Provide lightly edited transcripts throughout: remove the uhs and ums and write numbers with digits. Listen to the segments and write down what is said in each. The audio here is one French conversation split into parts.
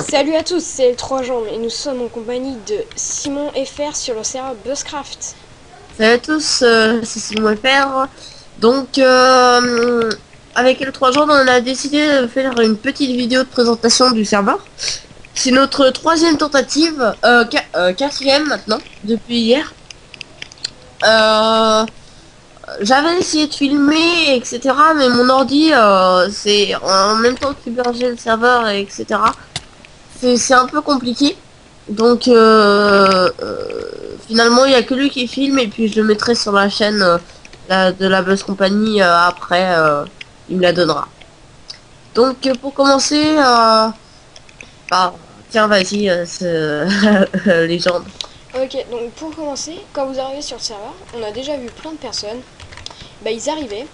Salut à tous, c'est le 3 jambes et nous sommes en compagnie de Simon FR sur le serveur Buzzcraft. Salut à tous, c'est Simon FR. Donc, avec le 3 jours, on a décidé de faire une petite vidéo de présentation du serveur. C'est notre troisième tentative, quatrième maintenant, depuis hier. J'avais essayé de filmer, etc. Mais mon ordi, c'est en même temps qu'héberger le serveur, etc. C'est un peu compliqué. Donc, finalement, il n'y a que lui qui filme et puis je le mettrai sur la chaîne de la Buzz Company après. Il me la donnera. Donc, pour commencer, bah, tiens, vas-y, légende. Ok, donc pour commencer, quand vous arrivez sur le serveur, on a déjà vu plein de personnes. Bah ils arrivaient.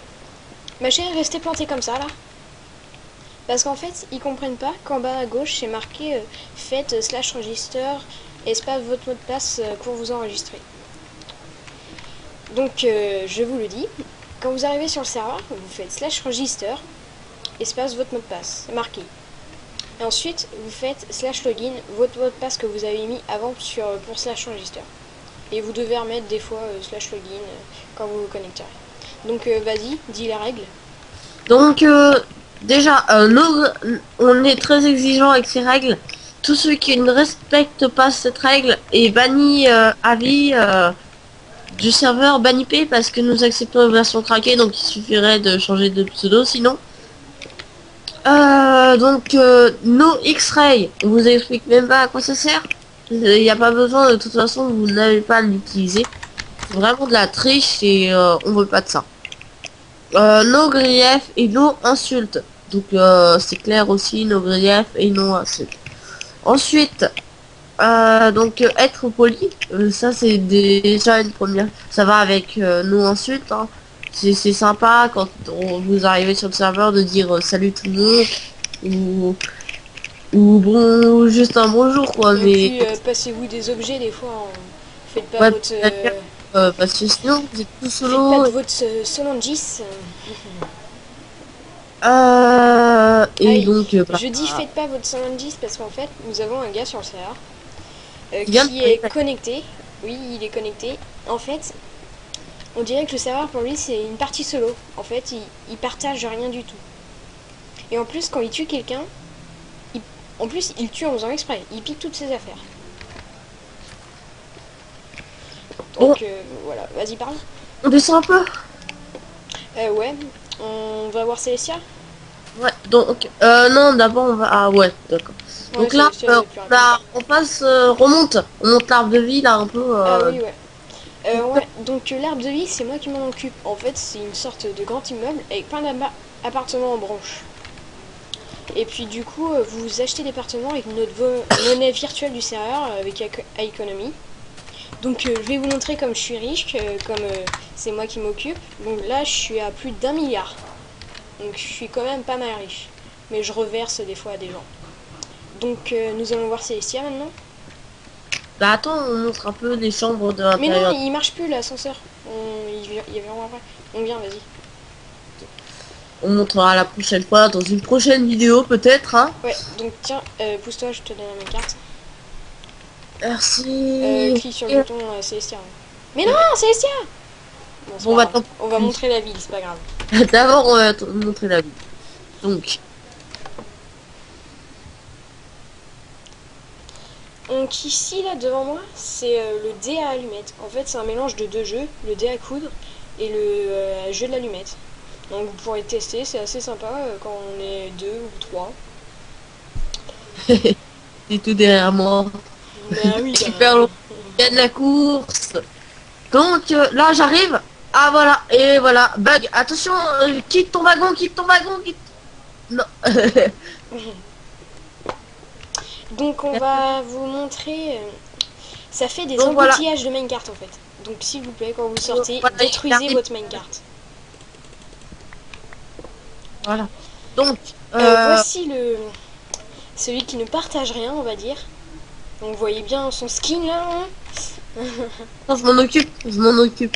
Ma chaîne est restée plantée comme ça là. Parce qu'en fait, ils comprennent pas qu'en bas à gauche, c'est marqué faites / register espace votre mot de passe pour vous enregistrer. Donc je vous le dis, quand vous arrivez sur le serveur, vous faites / register espace votre mot de passe, c'est marqué. Et ensuite, vous faites / login, votre mot de passe que vous avez mis avant pour / register. Et vous devez remettre des fois / login quand vous vous connecterez. Donc vas-y, dis les règles. Donc, déjà, on est très exigeant avec ces règles. Tous ceux qui ne respectent pas cette règle est banni à vie du serveur Banipé parce que nous acceptons une version craquée, donc il suffirait de changer de pseudo sinon. No X-Ray, on vous explique même pas à quoi ça sert. Il n'y a pas besoin, de toute façon vous n'avez pas à l'utiliser. C'est vraiment de la triche et on veut pas de ça. No grief et no insulte. Donc c'est clair aussi, no grief et no insulte. Ensuite, être poli, ça c'est déjà une première. Ça va avec no insulte. Hein. C'est sympa quand vous arrivez sur le serveur de dire salut tout le monde ou bon juste un bonjour quoi. Et Mais puis passez-vous des objets des fois. Faites pas ouais, votre parce que sinon vous êtes tout faites pas solo. de votre Solangis. Et Aïe, donc je dis faites pas votre Solangis parce qu'en fait nous avons un gars sur le serveur il vient qui de... est connecté. Oui, il est connecté. En fait, on dirait que le serveur pour lui c'est une partie solo. En fait, il partage rien du tout. Et en plus, quand il tue quelqu'un, en plus il tue en faisant exprès. Il pique toutes ses affaires. Bon, Donc voilà, vas-y parle. on descend un peu. Ouais, on va voir Célestia. Ouais, donc, non, d'abord on va... Ah ouais, d'accord. Ouais, Donc là, Célestia elle est plus rapide. on passe, on monte l'arbre de vie là un peu. Ah oui, ouais. Ouais, donc l'arbre de vie, c'est moi qui m'en occupe. En fait, c'est une sorte de grand immeuble avec plein d'appartements en branche. Et puis du coup, vous achetez l'appartement avec notre monnaie virtuelle du serveur, avec Economy. Donc je vais vous montrer comme je suis riche, comme c'est moi qui m'occupe. Donc là, je suis à plus d'1 milliard. Donc je suis quand même pas mal riche. Mais je reverse des fois à des gens. Donc nous allons voir Célestia maintenant. Bah attends, on montre un peu les chambres de Mais non, l'intérieur. il marche plus l'ascenseur. Il y avait vraiment après. On vient, vas-y. On montrera la prochaine fois dans une prochaine vidéo peut-être, hein. Ouais, donc tiens, pousse-toi, je te donne ma carte. Merci. Clique sur le bouton Célestia. Mais non, Célestia. Bon, c'est Bon, pas bah grave. tant On va pis. montrer la ville, c'est pas grave. D'abord, on va te montrer la vie. Donc, Donc ici, là, devant moi, c'est le dé à allumette. En fait, c'est un mélange de deux jeux, le dé à coudre et le jeu de l'allumette. Donc vous pourrez tester, c'est assez sympa quand on est deux ou trois. c'est tout derrière moi. Bah oui, Super long. Il y a de la course. Donc, là, j'arrive. Ah, voilà. Et voilà. Bug. Attention, quitte ton wagon, quitte ton wagon, quitte... Non. Donc on va vous montrer, ça fait des Donc voilà. embouteillages de minecart en fait. Donc s'il vous plaît, quand vous sortez, Voilà, détruisez il votre minecart. Voilà. Donc, Voici celui qui ne partage rien, on va dire. Donc vous voyez bien son skin là. Hein. non, je m'en occupe. Je m'en occupe.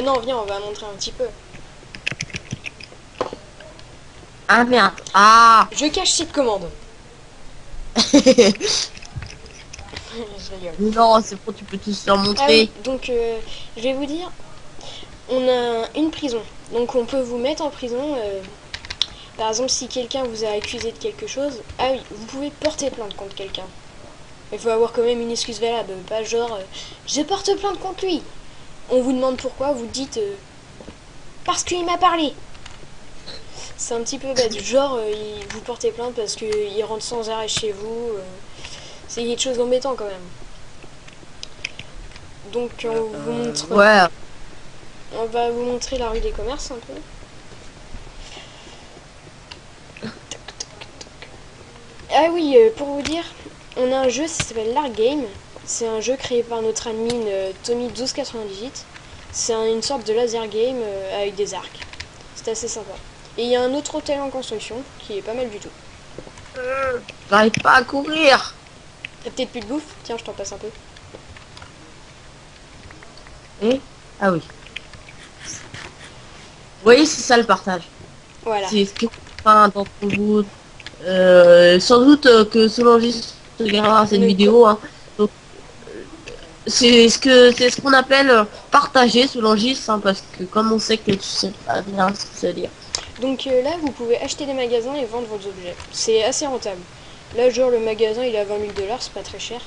Non, viens, on va montrer un petit peu. Ah merde. Ah. Je cache cette commande. Je rigole. Non, c'est bon, tu peux tous leur Ah montrer. oui, donc je vais vous dire, on a une prison. Donc on peut vous mettre en prison. Par exemple, si quelqu'un vous a accusé de quelque chose, ah oui, vous pouvez porter plainte contre quelqu'un. Il faut avoir quand même une excuse valable, pas genre je porte plainte contre lui. On vous demande pourquoi, vous dites parce qu'il m'a parlé. C'est un petit peu bête, genre vous portez plainte parce qu'il rentre sans arrêt chez vous. C'est quelque chose d'embêtant quand même. Donc Ouais. on va vous montrer la rue des commerces un peu. Ah oui, pour vous dire, on a un jeu, ça s'appelle l'Arc Game. C'est un jeu créé par notre admin Tommy1298. C'est une sorte de laser game avec des arcs. C'est assez sympa. Et il y a un autre hôtel en construction qui est pas mal du tout. J'arrive pas à courir. T'as peut-être plus de bouffe? Tiens, je t'en passe un peu. Et ah oui. Vous voyez, c'est ça le partage. Voilà. C'est ce que enfin, d'entre vous. Sans doute que Solange regardera cette vidéo. Hein. Donc, c'est ce qu'on appelle partager Solange, hein, parce que comme on sait que tu sais pas bien ce que ça veut dire. Donc là, vous pouvez acheter des magasins et vendre vos objets. C'est assez rentable. Là, genre, le magasin, il est à 20 000 $, c'est pas très cher.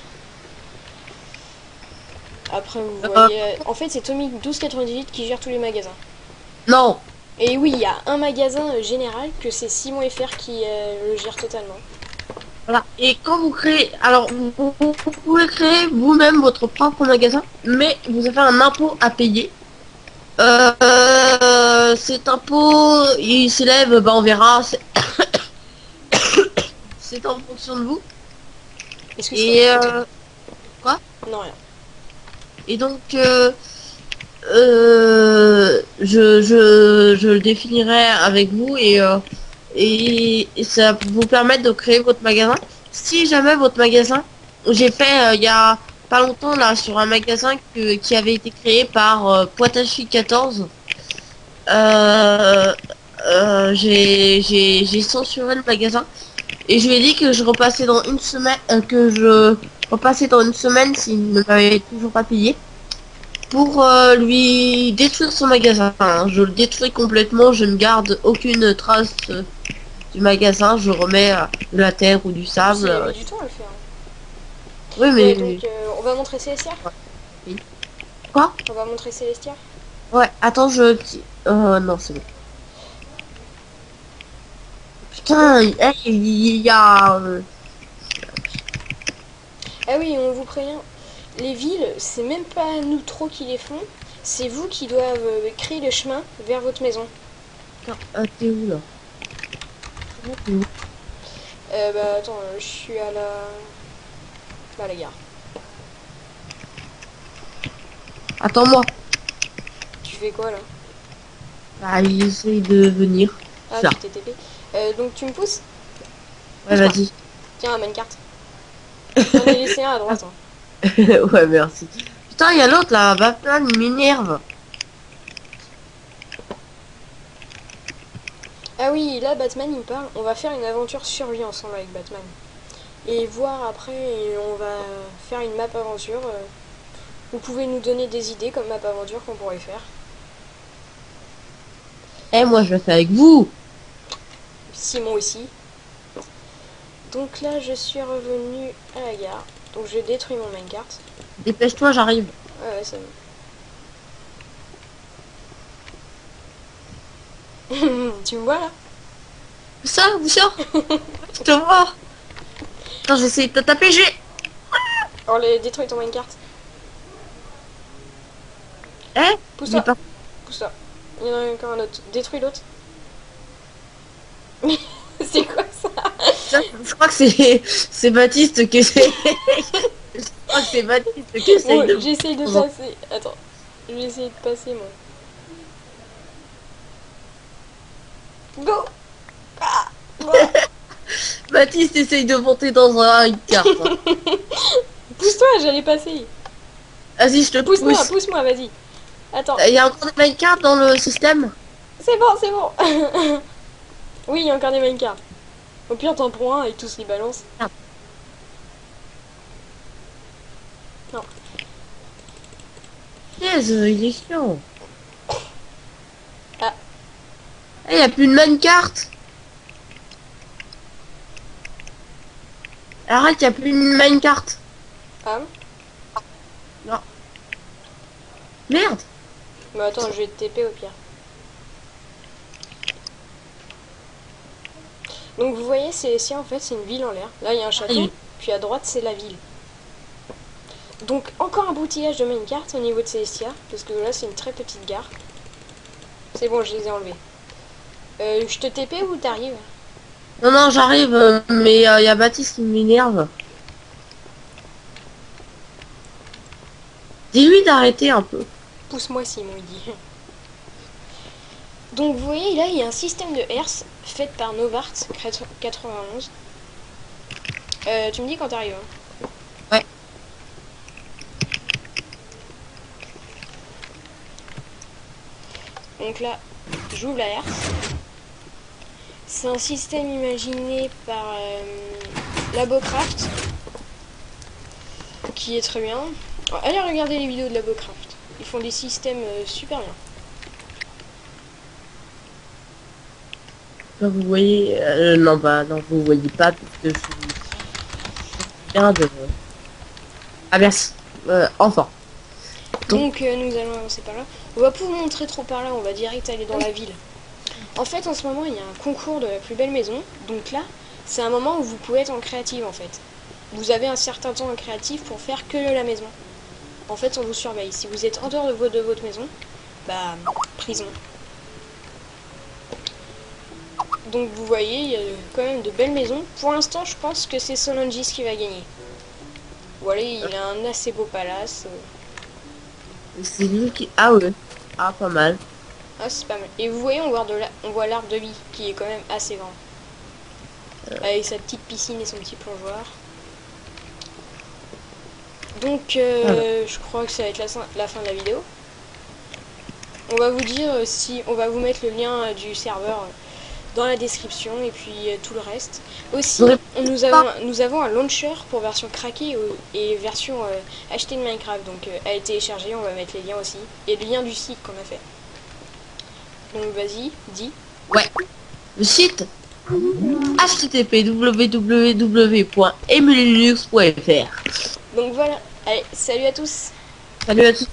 Après, vous voyez... En fait, c'est Tommy1298 qui gère tous les magasins. Non. Et oui, il y a un magasin général que c'est Simon FR qui le gère totalement. Voilà. Et quand vous créez, alors vous pouvez créer vous-même votre propre magasin, mais vous avez un impôt à payer. Cet impôt, il s'élève, bah on verra. C'est en fonction de vous. Et quoi? Non, rien. Et donc je le définirai avec vous et ça va vous permettre de créer votre magasin. Si jamais votre magasin, j'ai fait il y a pas longtemps là sur un magasin qui avait été créé par Poitachi 14. J'ai censuré le magasin et je lui ai dit que je repassais dans une semaine, s'il ne m'avait toujours pas payé pour lui détruire son magasin. Hein. Je le détruis complètement, je ne garde aucune trace du magasin, je remets de la terre ou du sable. Il met du temps à le faire. Oui, mais... Ouais, donc on va montrer Célestia. Oui. Quoi? On va montrer Célestia. Ouais, attends, non, c'est bon. Putain, il y a... Ah oui, on vous prévient. Les villes, c'est même pas nous trop qui les font. C'est vous qui doivent créer le chemin vers votre maison. T'es où là? T'es où? Bah attends, je suis à la... Bah, à la gare. Attends-moi. Tu fais quoi là? Ah, il essaye de venir. Ah, Ça. tu t'es TP. Donc tu me pousses? Ouais, vas-y. Tiens, amène carte. J'en ai laissé un à droite. Hein. Ouais, merci. Putain, il y a l'autre là, Batman, il m'énerve. Ah oui, là Batman il me parle. On va faire une aventure survie ensemble avec Batman. Et voir après, et on va faire une map aventure. Vous pouvez nous donner des idées comme map aventure qu'on pourrait faire. Eh, moi je le fais avec vous. Simon aussi. Donc là, je suis revenu à la gare. Donc je détruis mon minecart. Dépêche-toi, j'arrive. Ah ouais, ça va. Tu me vois là? Ça, vous sort. Je te vois. Attends, j'essaie de te taper, j'ai... Oh, détruis ton minecart. Eh, Pousse-toi. pas... Pousse-toi. Il y en a encore un autre. Détruis l'autre. C'est quoi ça? Je crois que c'est Baptiste qui essaie... Je crois que c'est Baptiste qui essaie Bon, de... j'essaye de passer. Attends. Je vais essayer de passer, moi. Go! Ah, voilà. Baptiste essaye de monter dans une carte. Hein. Pousse-toi, j'allais passer. Vas-y, je te pousse. Pousse-moi, pousse-moi, vas-y. Attends. Il y a encore des minecarts dans le système? C'est bon, c'est bon. Oui, il y a encore des minecarts. Au pire, t'en prends un et tous les balances. Merde. Non. Yes, il est chiant. Ah. Il n'y a plus de minecart. Arrête, il n'y a plus de minecart. Ah. Non. Merde. Mais attends, je vais te TP au pire. Donc vous voyez, Célestia, en fait, c'est une ville en l'air. Là, il y a un château, oui. puis à droite, c'est la ville. Donc, encore un boutillage de minecart au niveau de Célestia, parce que là, c'est une très petite gare. C'est bon, je les ai enlevés. Je te TP ou t'arrives? Non, non, j'arrive, mais il y a Baptiste qui m'énerve. Dis-lui d'arrêter un peu. Pousse-moi, Simon, il dit. Donc, vous voyez, là, il y a un système de herse fait par Novart 91. Tu me dis quand t'arrives. Hein. Ouais. Donc là, j'ouvre la herse. C'est un système imaginé par Labocraft, qui est très bien. Allez regarder les vidéos de Labocraft. Ils font des systèmes super bien. Là, vous voyez... non, bah, non, vous voyez pas, puisque je suis bien de... Ah, merci. Enfin. Donc nous allons avancer par là. On va pas vous montrer trop par là, on va direct aller dans la ville. En fait, en ce moment, il y a un concours de la plus belle maison. Donc là, c'est un moment où vous pouvez être en créative, en fait. Vous avez un certain temps en créatif pour faire que la maison. En fait, on vous surveille. Si vous êtes en dehors de votre maison, bah, prison. Donc vous voyez, il y a quand même de belles maisons. Pour l'instant, je pense que c'est Solongis qui va gagner. Voilà, il a un assez beau palace. C'est lui qui... Ah ouais. Ah, pas mal. Ah, c'est pas mal. Et vous voyez, on voit l'arbre de vie, qui est quand même assez grand. Avec sa petite piscine et son petit plongeoir. Donc, je crois que ça va être la fin de la vidéo. On va vous dire si... On va vous mettre le lien du serveur dans la description et puis tout le reste. Aussi, nous avons un launcher pour version craquée et version achetée de Minecraft. Donc, à télécharger, on va mettre les liens aussi. Et le lien du site qu'on a fait. Donc, vas-y, dis. Ouais. Le site http://www.emulinux.fr. Donc voilà, allez, salut à tous. Salut à tous.